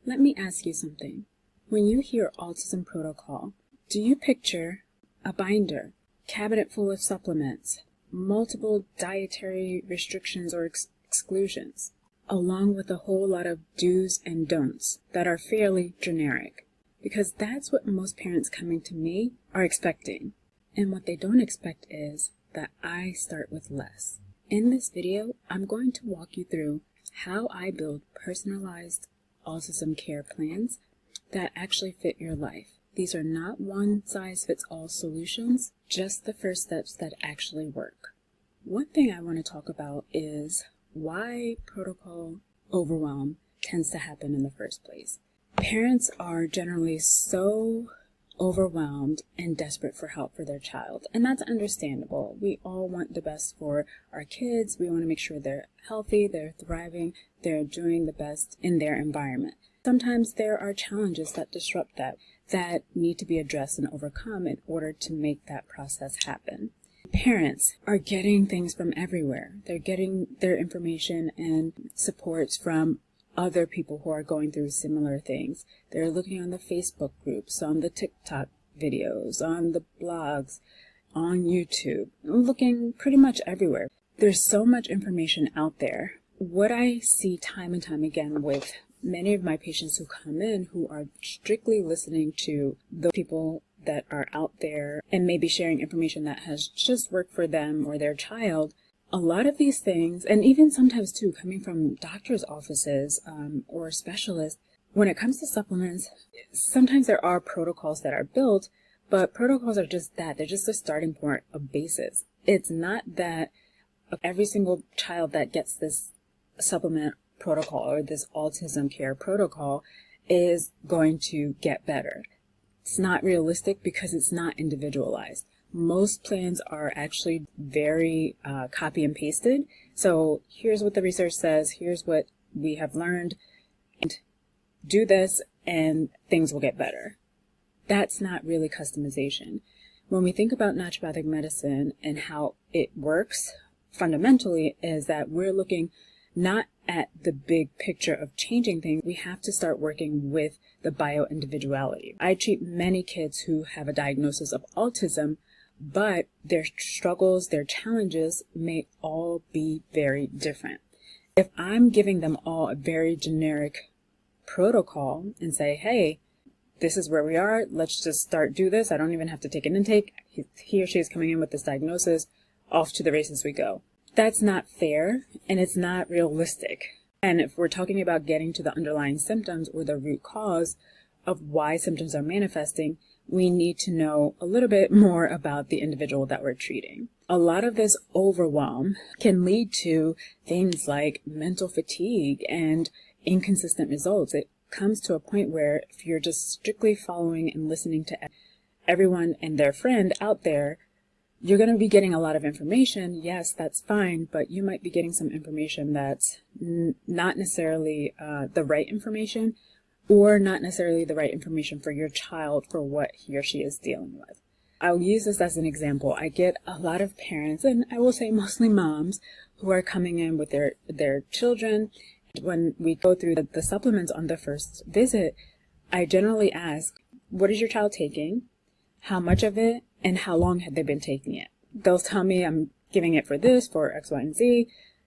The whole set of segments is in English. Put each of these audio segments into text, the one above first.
Let me ask you something. When you hear autism protocol, do you picture a binder, cabinet full of supplements, multiple dietary restrictions or exclusions, along with a whole lot of do's and don'ts that are fairly generic? Because that's what most parents coming to me are expecting. And what they don't expect is that I start with less. In this video, I'm going to walk you through how I build personalized autism care plans that actually fit your life. These are not one-size-fits-all solutions, just the first steps that actually work. One thing I want to talk about is why protocol overwhelm tends to happen in the first place. Parents are generally so overwhelmed and desperate for help for their child, and that's understandable. We all want the best for our kids. We want to make sure they're healthy, they're thriving, they're doing the best in their environment. Sometimes there are challenges that disrupt that need to be addressed and overcome in order to make that process happen. Parents are getting things from everywhere. They're getting their information and supports from other people who are going through similar things. They're looking on the Facebook groups, on the TikTok videos, on the blogs, on YouTube, looking pretty much everywhere. There's so much information out there. What I see time and time again with many of my patients who come in who are strictly listening to the people that are out there and maybe sharing information that has just worked for them or their child, a lot of these things, and even sometimes too, coming from doctors' offices or specialists, when it comes to supplements, sometimes there are protocols that are built, but protocols are just that. They're just a starting point of basis. It's not that every single child that gets this supplement protocol or this autism care protocol is going to get better. It's not realistic because it's not individualized. Most plans are actually very copy and pasted. So here's what the research says, here's what we have learned, and do this and things will get better. That's not really customization. When we think about naturopathic medicine and how it works, fundamentally is that we're looking not at the big picture of changing things. We have to start working with the bio-individuality. I treat many kids who have a diagnosis of autism, but their struggles, their challenges may all be very different. If I'm giving them all a very generic protocol and say, hey, this is where we are, let's just do this. I don't even have to take an intake. He or she is coming in with this diagnosis, off to the races we go. That's not fair and it's not realistic. And if we're talking about getting to the underlying symptoms or the root cause of why symptoms are manifesting, we need to know a little bit more about the individual that we're treating. A lot of this overwhelm can lead to things like mental fatigue and inconsistent results. It comes to a point where if you're just strictly following and listening to everyone and their friend out there, you're going to be getting a lot of information. Yes, that's fine, but you might be getting some information that's not necessarily the right information, or not necessarily the right information for your child for what he or she is dealing with. I'll use this as an example. I get a lot of parents, and I will say mostly moms, who are coming in with their children. When we go through the supplements on the first visit, I generally ask, what is your child taking? How much of it? And how long have they been taking it? They'll tell me I'm giving it for this, for X, Y, and Z,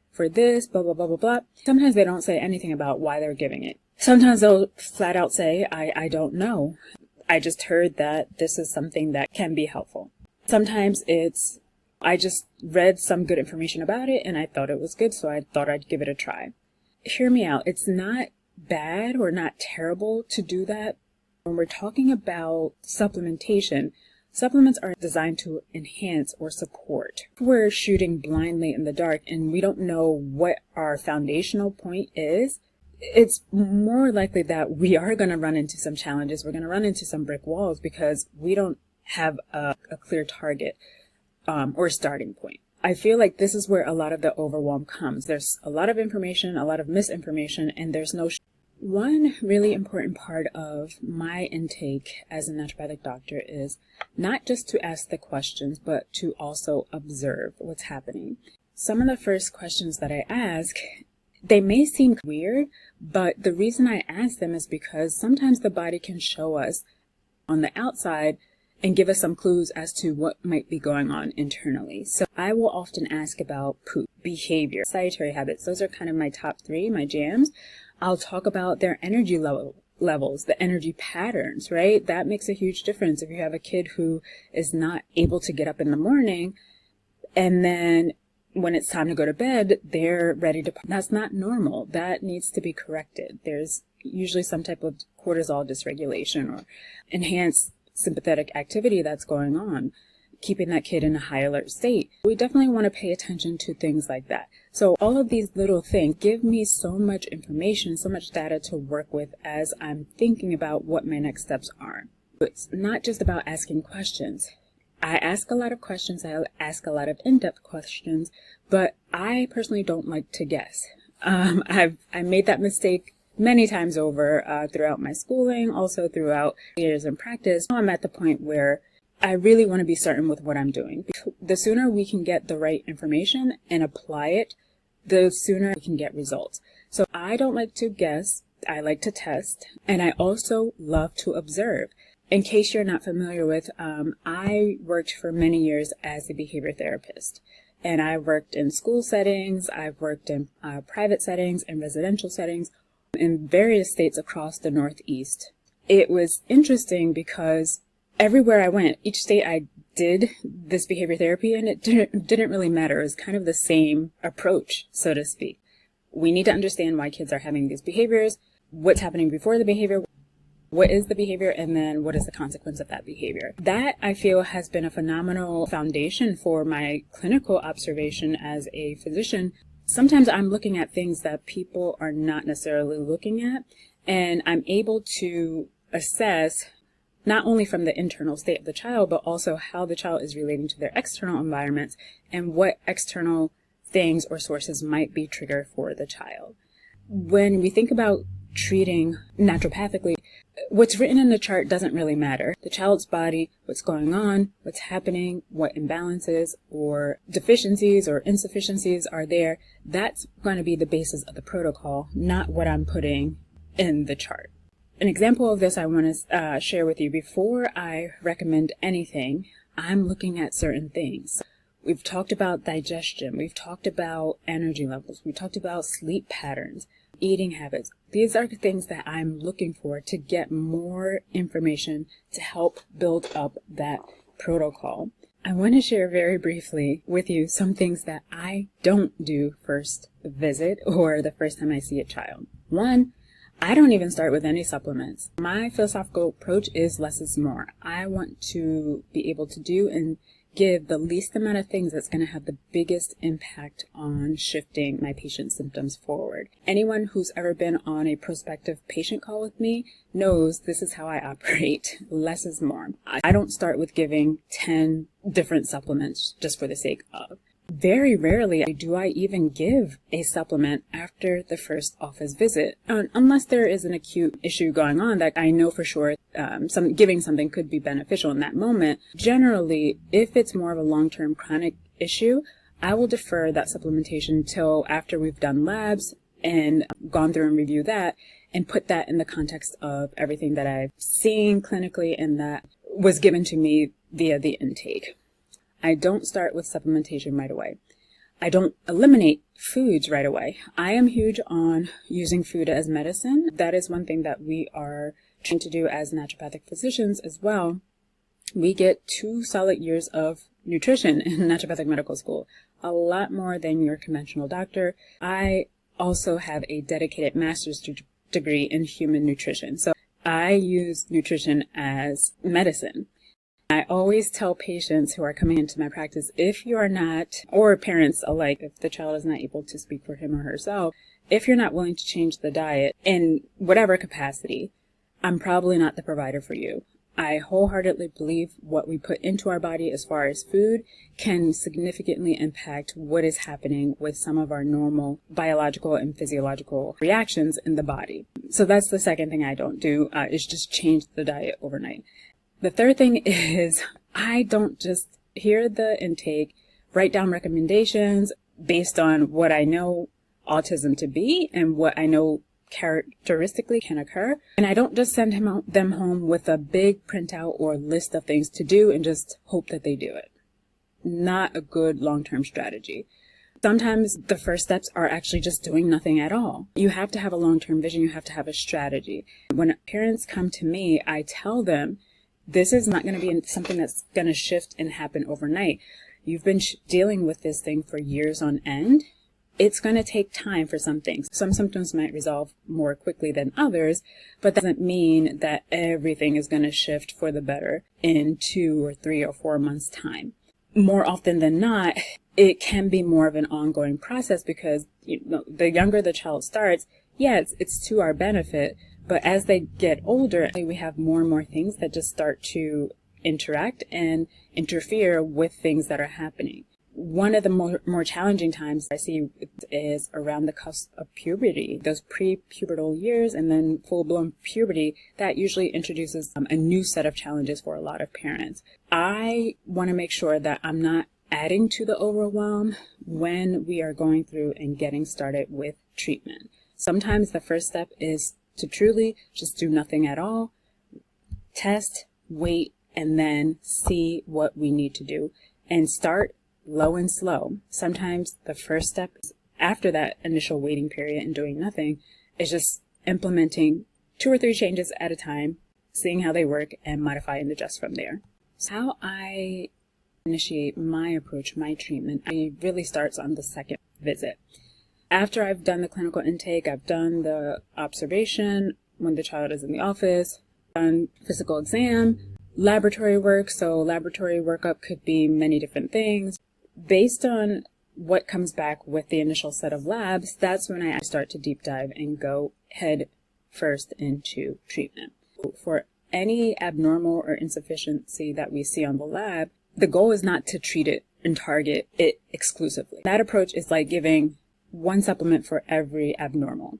for this, blah, blah, blah, blah, blah. Sometimes they don't say anything about why they're giving it. Sometimes they'll flat out say, I don't know. I just heard that this is something that can be helpful. Sometimes it's, I just read some good information about it and I thought it was good, so I thought I'd give it a try. Hear me out. It's not bad or not terrible to do that. When we're talking about supplementation, supplements are designed to enhance or support. If we're shooting blindly in the dark and we don't know what our foundational point is, it's more likely that we are going to run into some challenges. We're going to run into some brick walls because we don't have a clear target or starting point. I feel like this is where a lot of the overwhelm comes. There's a lot of information, a lot of misinformation, and there's no One really important part of my intake as a naturopathic doctor is not just to ask the questions, but to also observe what's happening. Some of the first questions that I ask They may seem weird, but the reason I ask them is because sometimes the body can show us on the outside and give us some clues as to what might be going on internally. So I will often ask about poop, behavior, dietary habits. Those are kind of my top three, my jams. I'll talk about their energy levels, the energy patterns, right? That makes a huge difference. If you have a kid who is not able to get up in the morning, and then when it's time to go to bed, they're ready to, that's not normal. That needs to be corrected. There's usually some type of cortisol dysregulation or enhanced sympathetic activity that's going on, keeping that kid in a high alert state. We definitely want to pay attention to things like that. So all of these little things give me so much information, so much data to work with as I'm thinking about what my next steps are. It's not just about asking questions. I ask a lot of questions, I ask a lot of in-depth questions, but I personally don't like to guess. I made that mistake many times over throughout my schooling, also throughout years in practice. Now I'm at the point where I really want to be certain with what I'm doing. The sooner we can get the right information and apply it, the sooner we can get results. So I don't like to guess, I like to test, and I also love to observe. In case you're not familiar with, I worked for many years as a behavior therapist. And I worked in school settings, I've worked in private settings and residential settings in various states across the Northeast. It was interesting because everywhere I went, each state I did this behavior therapy, and it didn't really matter. It was kind of the same approach, so to speak. We need to understand why kids are having these behaviors, what's happening before the behavior, what is the behavior, and then what is the consequence of that behavior. That, I feel, has been a phenomenal foundation for my clinical observation as a physician. Sometimes I'm looking at things that people are not necessarily looking at, and I'm able to assess not only from the internal state of the child, but also how the child is relating to their external environments and what external things or sources might be trigger for the child. When we think about treating naturopathically, what's written in the chart doesn't really matter. The child's body, what's going on, what's happening, what imbalances or deficiencies or insufficiencies are there, that's going to be the basis of the protocol, not what I'm putting in the chart. An example of this I want to share with you. Before I recommend anything, I'm looking at certain things. We've talked about digestion. We've talked about energy levels. We talked about sleep patterns, eating habits. These are the things that I'm looking for to get more information to help build up that protocol. I want to share very briefly with you some things that I don't do first visit or the first time I see a child. One, I don't even start with any supplements. My philosophical approach is less is more. I want to be able to do and give the least amount of things that's going to have the biggest impact on shifting my patient's symptoms forward. Anyone who's ever been on a prospective patient call with me knows this is how I operate. Less is more. I don't start with giving 10 different supplements just for the sake of. Very rarely do I even give a supplement after the first office visit, unless there is an acute issue going on that I know for sure giving something could be beneficial in that moment. Generally, if it's more of a long-term chronic issue, I will defer that supplementation till after we've done labs and gone through and review that and put that in the context of everything that I've seen clinically and that was given to me via the intake. I don't start with supplementation right away. I don't eliminate foods right away. I am huge on using food as medicine. That is one thing that we are trying to do as naturopathic physicians as well. We get 2 solid years of nutrition in naturopathic medical school, a lot more than your conventional doctor. I also have a dedicated master's degree in human nutrition. So I use nutrition as medicine. I always tell patients who are coming into my practice, if you are not, or parents alike, if the child is not able to speak for him or herself, if you're not willing to change the diet in whatever capacity, I'm probably not the provider for you. I wholeheartedly believe what we put into our body as far as food can significantly impact what is happening with some of our normal biological and physiological reactions in the body. So that's the second thing I don't do, is just change the diet overnight. The third thing is I don't just hear the intake, write down recommendations based on what I know autism to be and what I know characteristically can occur. And I don't just send them home with a big printout or list of things to do and just hope that they do it. Not a good long-term strategy. Sometimes the first steps are actually just doing nothing at all. You have to have a long-term vision. You have to have a strategy. When parents come to me, I tell them, this is not going to be something that's going to shift and happen overnight. You've been dealing with this thing for years on end. It's going to take time for some things. Some symptoms might resolve more quickly than others, but that doesn't mean that everything is going to shift for the better in 2 or 3 or 4 months' time. More often than not, it can be more of an ongoing process because the younger the child starts, it's to our benefit, but as they get older, we have more and more things that just start to interact and interfere with things that are happening. One of the more challenging times I see is around the cusp of puberty, those pre-pubertal years and then full-blown puberty. That usually introduces a new set of challenges for a lot of parents. I want to make sure that I'm not adding to the overwhelm when we are going through and getting started with treatment. Sometimes the first step is to truly just do nothing at all, test, wait, and then see what we need to do and start low and slow. Sometimes the first step after that initial waiting period and doing nothing is just implementing 2 or 3 changes at a time, seeing how they work, and modify and adjust from there. So how I initiate my approach, my treatment, it really starts on the second visit. After I've done the clinical intake, I've done the observation when the child is in the office, done physical exam, laboratory work. So laboratory workup could be many different things. Based on what comes back with the initial set of labs, that's when I start to deep dive and go head first into treatment. For any abnormal or insufficiency that we see on the lab, the goal is not to treat it and target it exclusively. That approach is like giving 1 supplement for every abnormal.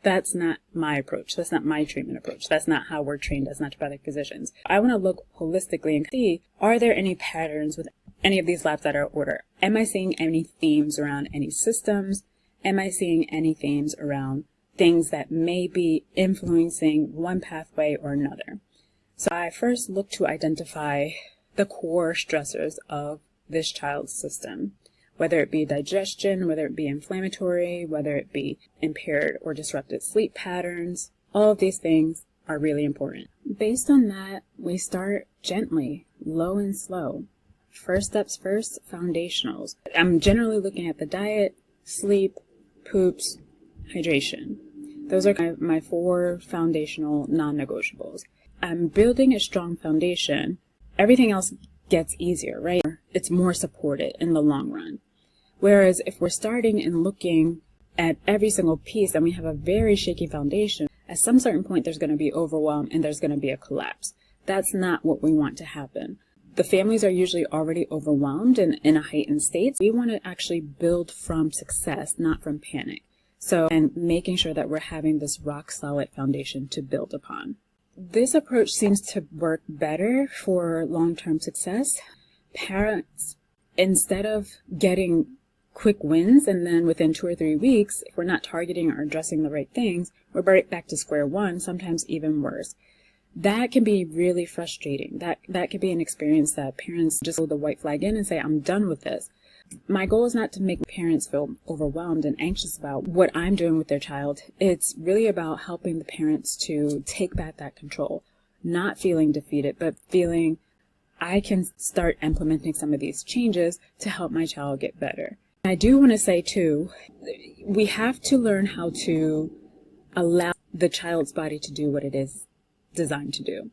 That's not my approach. That's not my treatment approach. That's not how we're trained as naturopathic physicians. I want to look holistically and see, are there any patterns with any of these labs that are ordered? Am I seeing any themes around any systems? Am I seeing any themes around things that may be influencing one pathway or another? So I first look to identify the core stressors of this child's system, whether it be digestion, whether it be inflammatory, whether it be impaired or disrupted sleep patterns. All of these things are really important. Based on that, we start gently, low and slow. First steps first, foundationals. I'm generally looking at the diet, sleep, poops, hydration. Those are my 4 foundational non-negotiables. I'm building a strong foundation. Everything else gets easier, right? It's more supported in the long run. Whereas if we're starting and looking at every single piece and we have a very shaky foundation, at some certain point there's going to be overwhelm and there's going to be a collapse. That's not what we want to happen. The families are usually already overwhelmed and in a heightened state. We want to actually build from success, not from panic. And making sure that we're having this rock solid foundation to build upon. This approach seems to work better for long-term success. Parents, instead of getting quick wins and then within 2 or 3 weeks, if we're not targeting or addressing the right things, we're right back to square one, sometimes even worse. That can be really frustrating. That could be an experience that parents just throw the white flag in and say, I'm done with this. My goal is not to make parents feel overwhelmed and anxious about what I'm doing with their child. It's really about helping the parents to take back that control, not feeling defeated, but feeling I can start implementing some of these changes to help my child get better. I do want to say too, we have to learn how to allow the child's body to do what it is designed to do.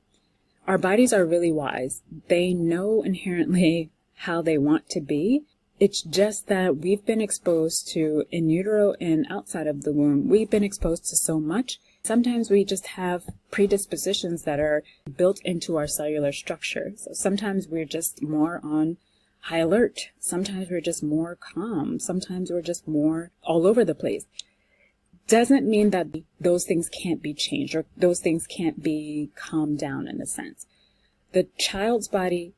Our bodies are really wise. They know inherently how they want to be. It's just that we've been exposed to, in utero and outside of the womb, we've been exposed to so much. Sometimes we just have predispositions that are built into our cellular structure. So sometimes we're just more on high alert. Sometimes we're just more calm. Sometimes we're just more all over the place. Doesn't mean that those things can't be changed or those things can't be calmed down in a sense. The child's body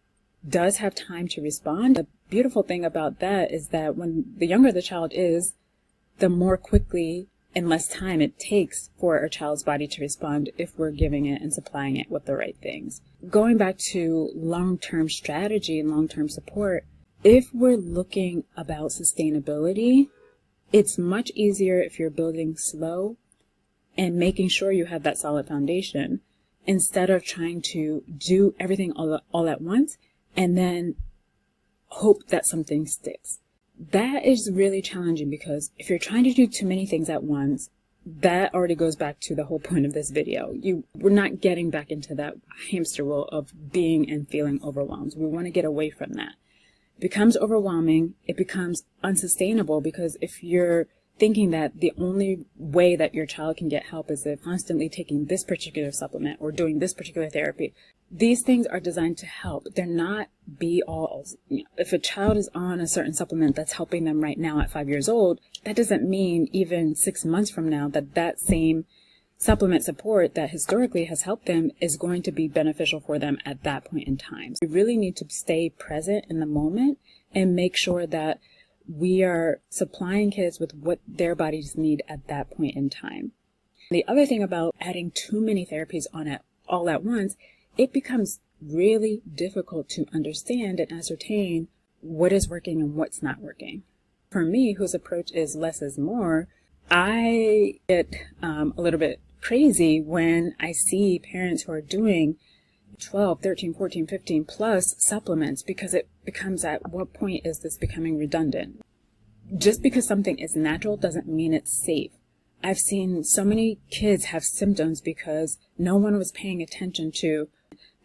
does have time to respond. The beautiful thing about that is that when the younger the child is, the more quickly and less time it takes for our child's body to respond if we're giving it and supplying it with the right things. Going back to long-term strategy and long-term support, if we're looking about sustainability, it's much easier if you're building slow and making sure you have that solid foundation instead of trying to do everything all at once and then hope that something sticks. That is really challenging because if you're trying to do too many things at once, that already goes back to the whole point of this video. We're not getting back into that hamster wheel of being and feeling overwhelmed. We want to get away from that. It becomes overwhelming. It becomes unsustainable because if you're thinking that the only way that your child can get help is if constantly taking this particular supplement or doing this particular therapy, these things are designed to help. They're not be-alls. If a child is on a certain supplement that's helping them right now at 5 years old, that doesn't mean even 6 months from now that same supplement support that historically has helped them is going to be beneficial for them at that point in time. So we really need to stay present in the moment and make sure that we are supplying kids with what their bodies need at that point in time. The other thing about adding too many therapies on it all at once, it becomes really difficult to understand and ascertain what is working and what's not working. For me, whose approach is less is more, I get a little bit crazy when I see parents who are doing 12, 13, 14, 15 plus supplements because it becomes at what point is this becoming redundant? Just because something is natural doesn't mean it's safe. I've seen so many kids have symptoms because no one was paying attention to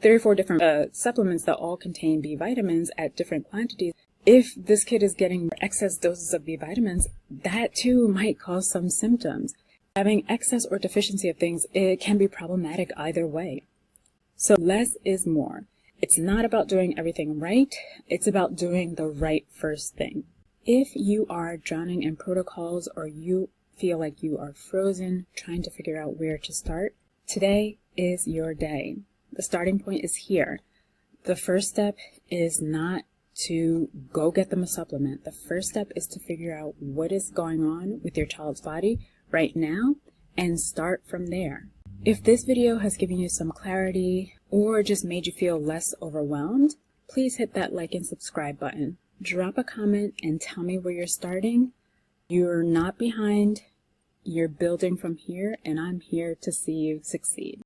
3 or 4 different supplements that all contain B vitamins at different quantities. If this kid is getting excess doses of B vitamins, that too might cause some symptoms. Having excess or deficiency of things, it can be problematic either way. So less is more. It's not about doing everything right. It's about doing the right first thing. If you are drowning in protocols or you feel like you are frozen trying to figure out where to start, today is your day. The starting point is here. The first step is not to go get them a supplement. The first step is to figure out what is going on with your child's body right now and start from there. If this video has given you some clarity or just made you feel less overwhelmed, please hit that like and subscribe button. Drop a comment and tell me where you're starting. You're not behind. You're building from here, and I'm here to see you succeed.